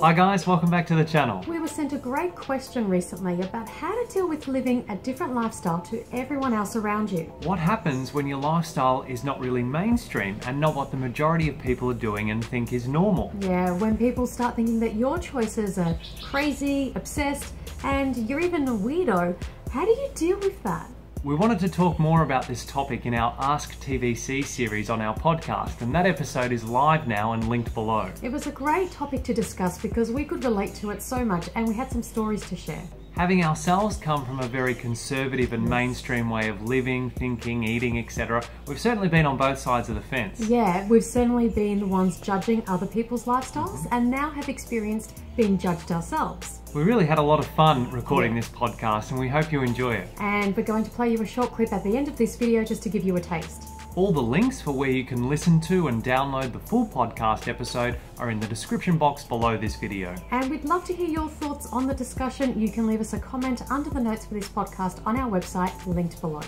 Hi guys, welcome back to the channel. We were sent a great question recently about how to deal with living a different lifestyle to everyone else around you. What happens when your lifestyle is not really mainstream and not what the majority of people are doing and think is normal? Yeah, when people start thinking that your choices are crazy, obsessed, and you're even a weirdo, how do you deal with that? We wanted to talk more about this topic in our Ask TVC series on our podcast, and that episode is live now and linked below. It was a great topic to discuss because we could relate to it so much and we had some stories to share. Having ourselves come from a very conservative and mainstream way of living, thinking, eating, etc., we've certainly been on both sides of the fence. Yeah, we've certainly been the ones judging other people's lifestyles and now have experienced being judged ourselves. We really had a lot of fun recording this podcast and we hope you enjoy it. And we're going to play you a short clip at the end of this video just to give you a taste. All the links for where you can listen to and download the full podcast episode are in the description box below this video. And we'd love to hear your thoughts on the discussion. You can leave us a comment under the notes for this podcast on our website, linked below.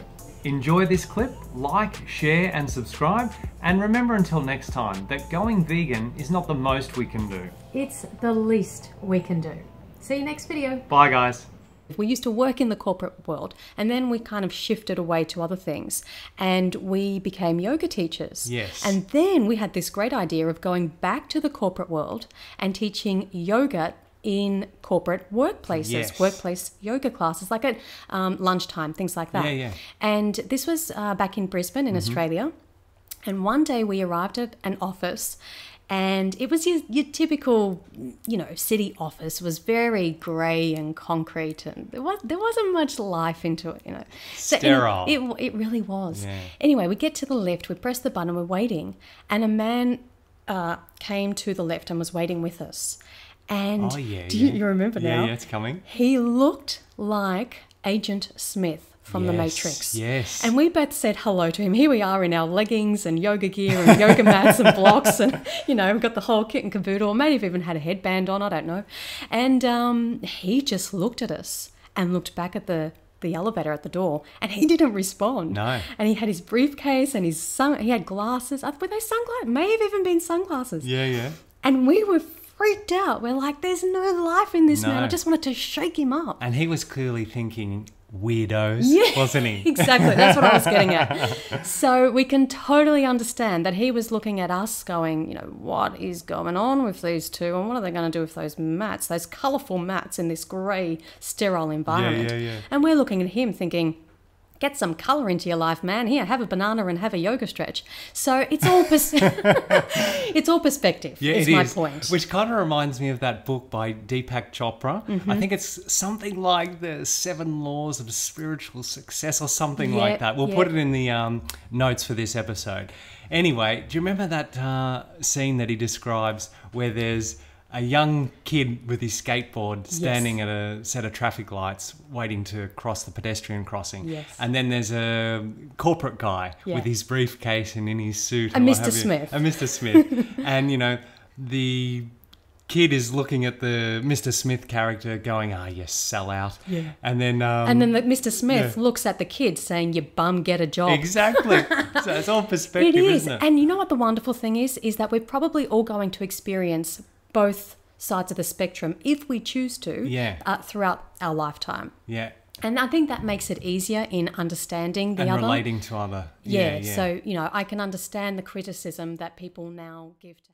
Enjoy this clip, like, share and subscribe, and remember until next time that going vegan is not the most we can do. It's the least we can do. See you next video. Bye guys. We used to work in the corporate world and then we kind of shifted away to other things and we became yoga teachers. Yes. And then we had this great idea of going back to the corporate world and teaching yoga in corporate workplaces, Yes. workplace yoga classes, like at lunchtime, things like that. Yeah. And this was back in Brisbane in Australia. And one day we arrived at an office and it was your typical, city office. It was very grey and concrete, and there wasn't much life into it, So Sterile. It really was. Yeah. Anyway, we get to the lift, we press the button, we're waiting, and a man came to the lift and was waiting with us. And you remember now? Yeah, it's coming. He looked like Agent Smith from The Matrix. Yes. And we both said hello to him. Here we are in our leggings and yoga gear and yoga mats and blocks and, we've got the whole kit and caboodle. Or maybe have even had a headband on, I don't know. And he just looked at us and looked back at the elevator at the door and he didn't respond. No. And he had his briefcase and he had glasses. Were they sunglasses? May have even been sunglasses. Yeah. And we were freaked out. We're like, there's no life in this No. man. I just wanted to shake him up. And he was clearly thinking weirdos, wasn't he? Exactly, that's what I was getting at. So we can totally understand that he was looking at us going, what is going on with these two and what are they going to do with those mats, those colourful mats in this grey, sterile environment. Yeah. And we're looking at him thinking, get some colour into your life, man. Here, have a banana and have a yoga stretch. So it's all it's all perspective, is my point. Which kind of reminds me of that book by Deepak Chopra. I think it's something like the 7 Laws of Spiritual Success or something like that. We'll put it in the notes for this episode. Anyway, do you remember that scene that he describes where there's a young kid with his skateboard standing at a set of traffic lights waiting to cross the pedestrian crossing. Yes. And then there's a corporate guy with his briefcase and in his suit. And Mr. Smith. And Mr. Smith. And, the kid is looking at the Mr. Smith character going, yes, sell out. Yeah. And then... Mr. Smith looks at the kid saying, you bum, get a job. Exactly. So it's all perspective, isn't it? And you know what the wonderful thing is that we're probably all going to experience both sides of the spectrum if we choose to throughout our lifetime. Yeah. And I think that makes it easier in understanding the other. And relating to other. So, I can understand the criticism that people now give to